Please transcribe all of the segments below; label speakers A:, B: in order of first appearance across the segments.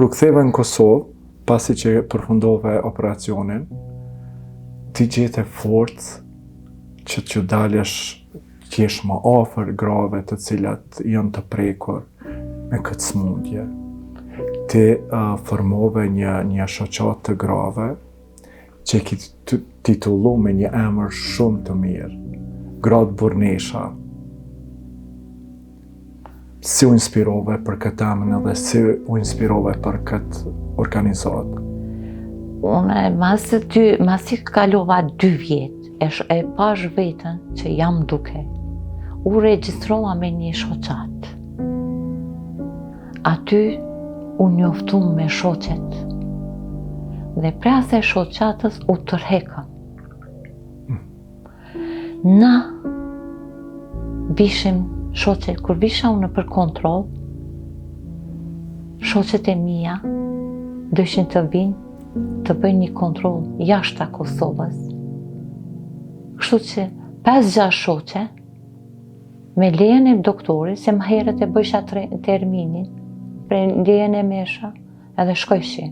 A: Kur u ktheva në Kosovë, pasi që përfundove operacionin, ti gjete forcë që t'ju dalësh qesh më afër grave të cilat janë të prekur me këtë smundje. Ti formove një shoqat të grave që ki titullu me një emër shumë të mirë, Gratë Burnesha. Si u inspirove për këtë emër dhe si u inspirove për këtë organizatë?
B: Unë masi kalova 2 vjetë, e pash vetën që jam duke. U regjistrova me një shoqat. Aty u njoftum me shoqet. Dhe pre asaj shoqatës u tërhekëm. Na bishim shoqet, kur bisha unë për kontroll, shoqet e mia dëshin të vinë të bëjnë një kontroll jashtë Kosovës. Kështu që 5-6 shoqe, me lejen e doktorit, se më herët e bësha terminin, pre lejen e mesha, edhe shkojshin.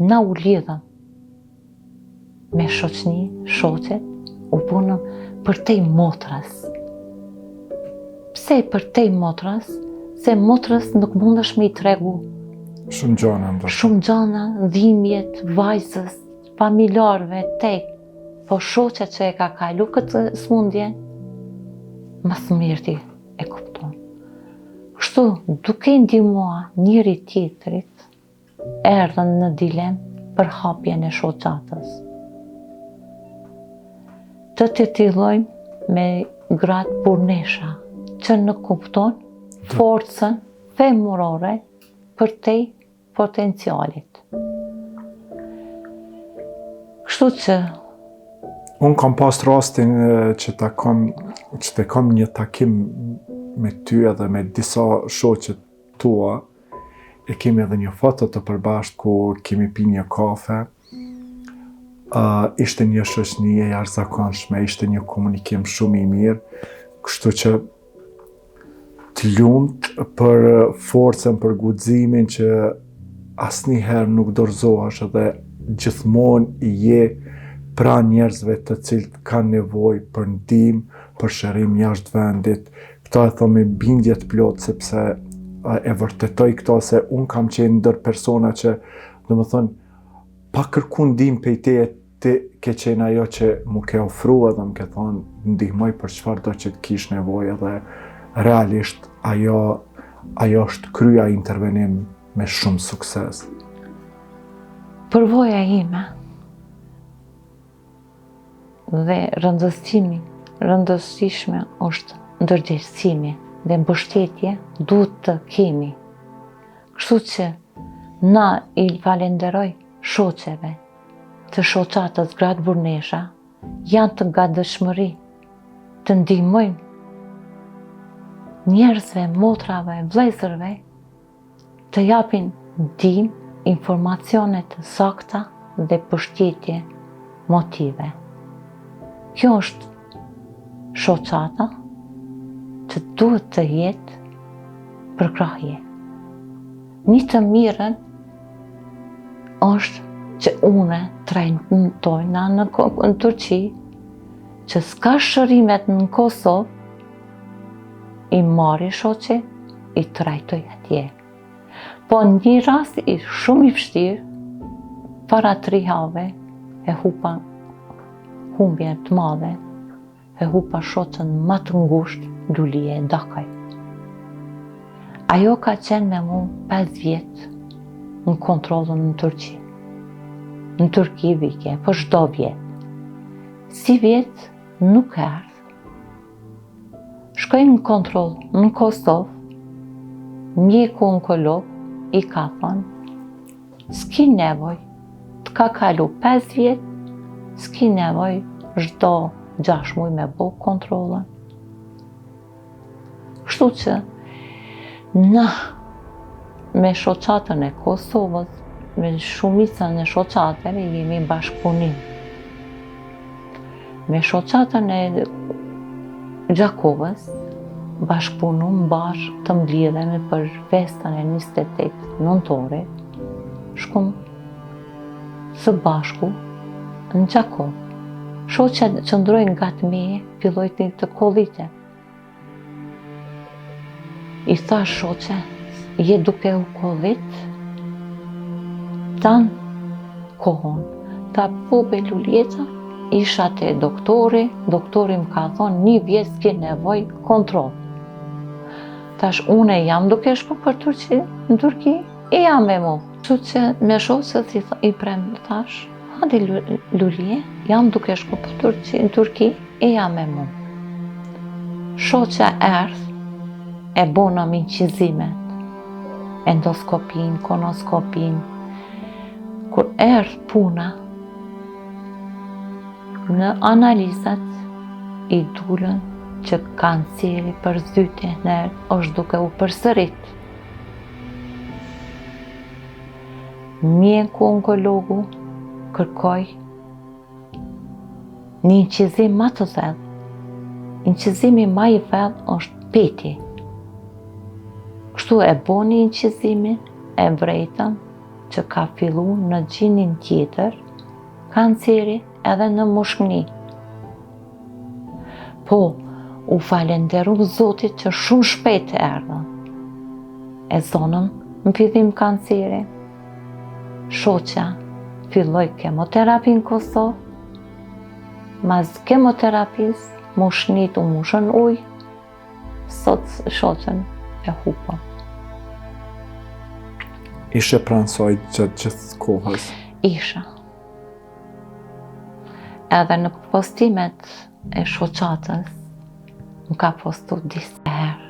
B: Na u lidhëm me shoqni, shoqet, u punëm për tej motrës. Pse për tej motrës? Se motrës nuk mundesh me I tregu
A: Shumë gjana,
B: shumë gjana, dhimbjet, vajzës, familjarëve, tej. Po shoqet që e ka kalu këtë smundje, mas mirti e kupton. Kështu, duke ndihmua njëri tjetrit, erdhën në dilem për hapjen e shoqatës. Të titillojmë me Gratë Burnesha, që në kupton forcën femërore për tej potencialit. Kështu që
A: unë kam pas rastin që të kam një takim me ty edhe me disa shoqet tua, e kemi edhe një foto të përbashkët ku kemi pi një kafe. Ishte një shoqëni e jashtëzakonshme, ishte një komunikim shumë I mirë, kështu që të lumt për forcën, për guximin që asnjëherë nuk dorëzohesh edhe gjithmonë je pranë njerëzve të cilët kanë nevojë për ndihmë, për shërim jashtë vendit. Këto e them me bindje të plotë sepse e vërtetoj këto se unë kam qenë ndër persona që, domethënë, pa kërku ndihmë prej teje, ti ke qenë ajo që mu ke ofruar dhe më ke thonë ndihmoj për çfarëdo që të kish nevojë dhe realisht ajo është krya intervenim me shumë sukses.
B: Përvoja ime dhe rëndësishme është ndërgjegjësimi dhe mbështetje duhet të kemi. Kështu që na I falenderoj shoqeve të shoqatës Gratë Burnesha, janë të gatshmëri të ndihmojnë njerëzve, motrave, vëllezërve të japin ndihmë, informacione të sakta dhe mbështetje motive. Kjo është shoqata që duhet të jetë përkrahje. Një të mirën është që une trajtojna në Turqi, që s'ka shërimet në Kosovë, I marri shoqe, I trajtoj atje. Po një rast shumë I vështirë, para 3 javë, e hupa humbje të madhe, e hupa shoqen më të ngushtë, Lulije Dakaj. Ajo ka qenë me mu 5 vjetë në kontrollën në Turqi. Në Turqi vike, po çdo vjetë. Si vjetë nuk erdhë. Shkoj në kontroll në Kosovë, mjeku onkolog I ka thënë, s'ki nevoj, të ka kalu 5 vjetë, s'ki nevoj çdo 6 muaj me bo kontrollën. Kështu që na me shoqatën e Kosovës, me shumicën e shoqatëve jemi bashkëpunim. Me shoqatën e Gjakovës bashkëpunum bashkë të mblidhemi për festën e 28 nëntore, shkum së bashku në Gjakov. Shoqja qëndroi nga të meje, filloi të kollite. I thash shoqja, je duke u kollit? Tan kohën, ta be Luljeta, isha te doktori më ka thonë 1 vjet s'ke nevoj kontrol. Tash une jam duke shku në Turki, e jam me mu. Kështu që me shoqët i prem thash, hadi Lulje, jam duke shku në Turki, e jam me mu. Shoqja erdh, e bona minqizimet, endoskopin, konoskopin. Kur erdh puna, në analizat i dulën që kanceri për zyte është duke u përsërit. Mjeku onkologu kërkoj një inqizim ma të thellë. Inqizimi ma i thellë është peti. Kështu e boni inqizimin, e vrejtën që ka fillu në gjinin tjetër, kanceri edhe në moshkëni. Po, u falenderu Zotit që shumë shpejt e erdhën. E zonëm në fillim kanceri. Shoqja filloi kemoterapi në Kosovë. Mas kemoterapis, moshkënit u mushën ujë. Sot shoqën e hupën.
A: Ishe pranë saj gjatë gjithë kohës?
B: Isha. Edhe në postimet e shoqatës, më ka postu disa herë.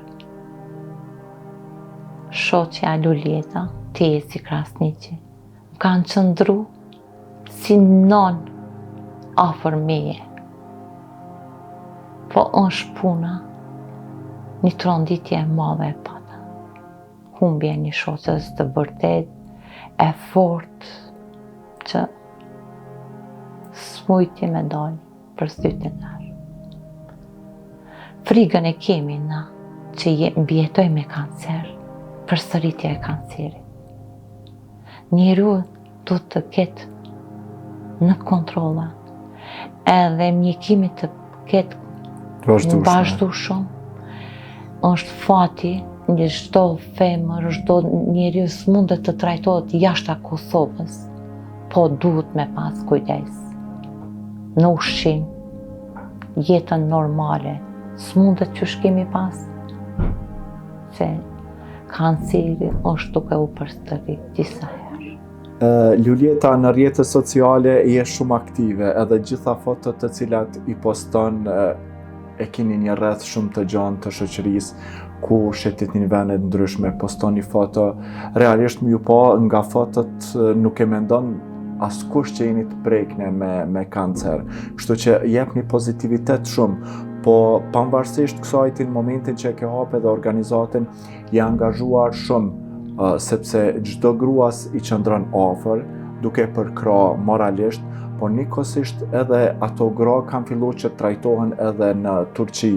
B: Shoqja Luljeta, Tesi Krasniqi, më kanë qëndru si non afër meje. Po është puna, një tronditje e madhe e pata. Humbje një shoqës të vërtet, e fort, që s'mujti me dalë për sytë nërë. Frigën e kemi na që mbjetoj me kancer, për sëritje e kancerit. Njeriu du të ketë në kontrolla, edhe mjekimi të ketë vazhdueshëm. Është fati një çdo femër, çdo njeriu s'mundet të trajtohet jashtë Kosovës, po duhet me pas kujdes. Në ushqim, jetën normale, s'mundet që shkemi pas, se kanceri është duke u përsërit disa herë.
A: Luljeta, në rrjetet sociale je shumë aktive, edhe gjitha fotot të cilat i poston e keni një rreth shumë të gjatë të shoqërisë, ku shetit një vendet ndryshme, poston një foto, realisht më ju pa nga fotot nuk e mendon askush që jeni të prekne me kancer. Kështu që jep një pozitivitet shumë, po pavarësisht kësajti në momentin që e ke hapë dhe organizatën, je angazhuar shumë, sepse çdo gruas i qëndron afër, duke përkra moralisht, po njëkohësisht edhe ato gra kanë filluar që trajtohen edhe në Turqi.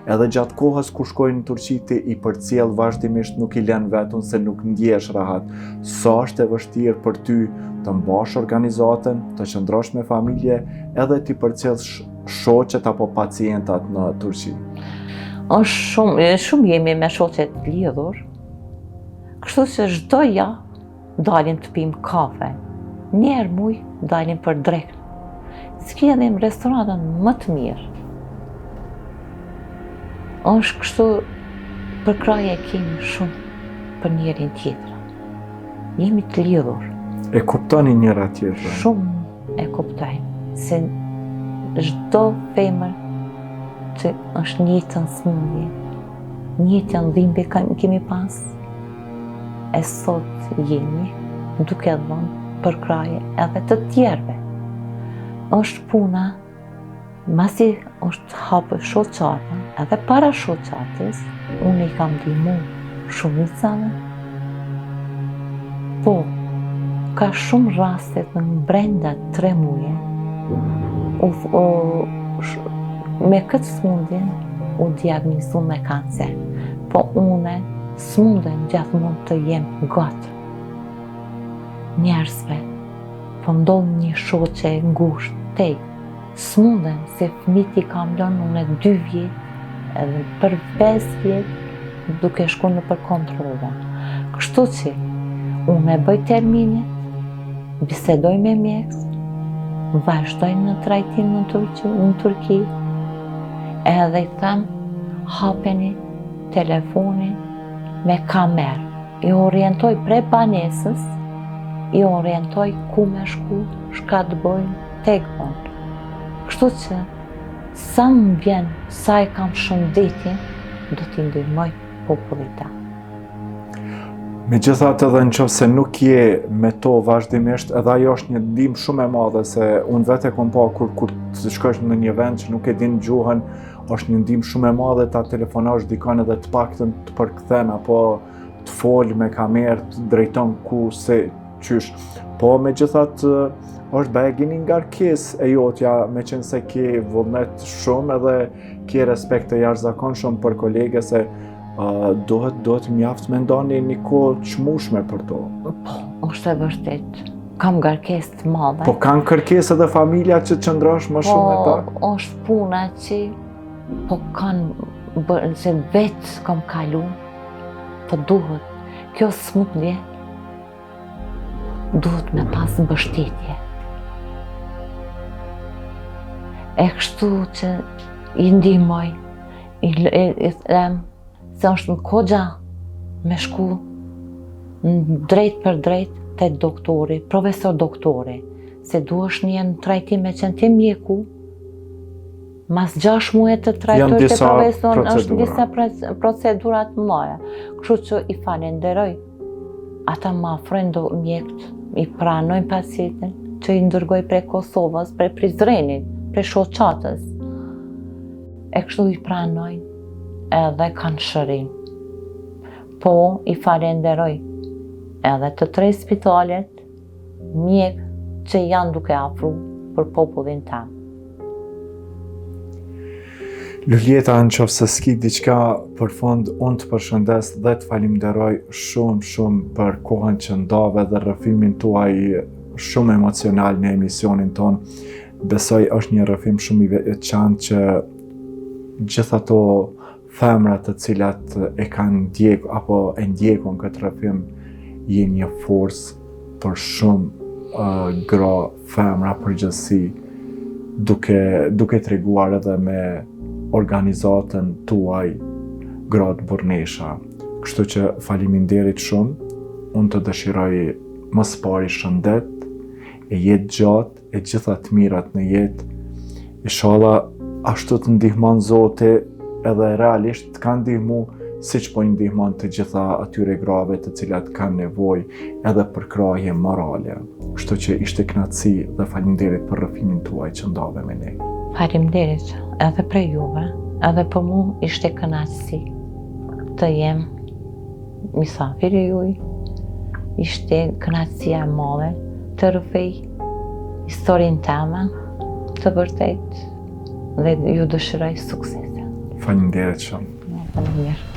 A: Edhe gjatë kohës kur shkojnë në Turqi ti i përcjell vazhdimisht, nuk i lën vetën se nuk ndjesh rahat. Sa është e vështirë për ty të mbash organizatën, të qëndrosh me familje, edhe ti përcjellsh shoqet apo pacientat në Turqi?
B: Është shumë jemi me shoqet lidhur, kështu që çdo javë dalim të pim kafe. Njerë muj dalim për drekë. S'kjedhim restorantën më të mirë. Është kështu përkraje kemi shumë për njerin tjetër. Jemi të lidhur.
A: E kuptoni njëra tjetër?
B: Shumë e kuptojmë. Se çdo femër që është njëtën smundje, njëtën dhimbje kemi pas, e sot jemi duke dhënë përkraje edhe të tjerve. Është puna, masi është hapë shoqata, edhe para shoqatës, unë i kam ndihmu shumicave, po, ka shumë rastet në brenda 3 muaj, me këtë smundje, u diagnozu me kancer, po une s'mundem gjithmonë të jem gati njerëzve, po ndodh një shoqe ngushtë tej, s'mundem se fëmit i kam lënë une 2 vjet edhe për 5 vjet duke shku në për kontrole. Kështu që unë e bëj terminit, bisedoj me mjekës, vazhdoj në trajtim në Turqi, edhe i them, hapeni telefonin me kamerë. I orientoj pre banesës, i orientoj ku me shku, shka të bojnë, tek bojnë. Kështu që sa më vjen, sa e kam shëndetin, do t'i ndihmoj popullita.
A: Megjithatë edhe nëse nuk je me to vazhdimisht, edhe ajo është një ndihmë shumë e madhe, se unë vetë e kom pa kur të shkosh në një vend që nuk e din gjuhën, është një ndihmë shumë e madhe ta telefonosh dikon edhe të paktën të përkthen apo të fol me kamerë, të drejton ku se qysh. Po megjithatë është bëjegini ngarkesë e jotja, me qenë se ke vullnet shumë edhe ke respekt të jashtëzakonshëm për kolege, se duhet mjaft me ndani një kohë çmueshme për to.
B: Po, është e vërtet. Kam ngarkesë të madhe.
A: Po kanë kërkesë edhe familja që të qëndrosh më shumë me ta?
B: Po, është puna që po kanë bërë, se vetë kam kalu, po duhet. Kjo smundje duhet me pas mbështetje. E kështu që i ndihmoj, i them se është në kogja me shku drejt për drejt te doktori, profesor doktori, se duhesh një në trajtim me qenë ti mjeku, mas 6 muaj të trajtojsh te profesor, është disa procedurat mëdha. Kështu që i falenderoj. Ata më afrojnë do mjekët, i pranojnë pacientin, që i ndërgoj prej Kosovës, prej Prizrenit, prej Shoqatës. E kështu i pranojnë edhe kanë shërim. Po, i falenderoj edhe të 3 spitalet, mjekë që janë duke afru për popullin tanë.
A: Luljeta, nëse s'ki diçka për fund, unë të përshëndes dhe të falimderoj shumë për kohën që ndave dhe rrëfimin tuaj shumë emocional në emisionin ton. Besoj është një rrëfim shumë i veçantë që gjithë ato femrat të cilat e kanë ndjekur apo e ndjekun këtë rrëfim je një forcë për shumë gra, femra përgjithësi, duke treguar edhe me organizatën tuaj Gratë Burnesha. Kështu që faleminderit shumë, unë të dëshiroj më së pari shëndet, e jetë gjatë, e gjitha të mirat në jetë. Inshallah ashtu të ndihmon Zoti edhe realisht të kanë ndihmu siç po i ndihmon të gjitha atyre grave të cilat kanë nevojë edhe për krahje morale. Kështu që ishte kënaqësi dhe faleminderit për rrëfimin tuaj që ndave me ne.
B: Faleminderit edhe për juve, edhe për mu ishte kënaqësi të jem mysafiri juaj. Ishte kënaqësia e madhe të rrëfej historinë teme të vërtet dhe ju dëshiroj suksese.
A: Faleminderit shumë.
B: Faleminderit.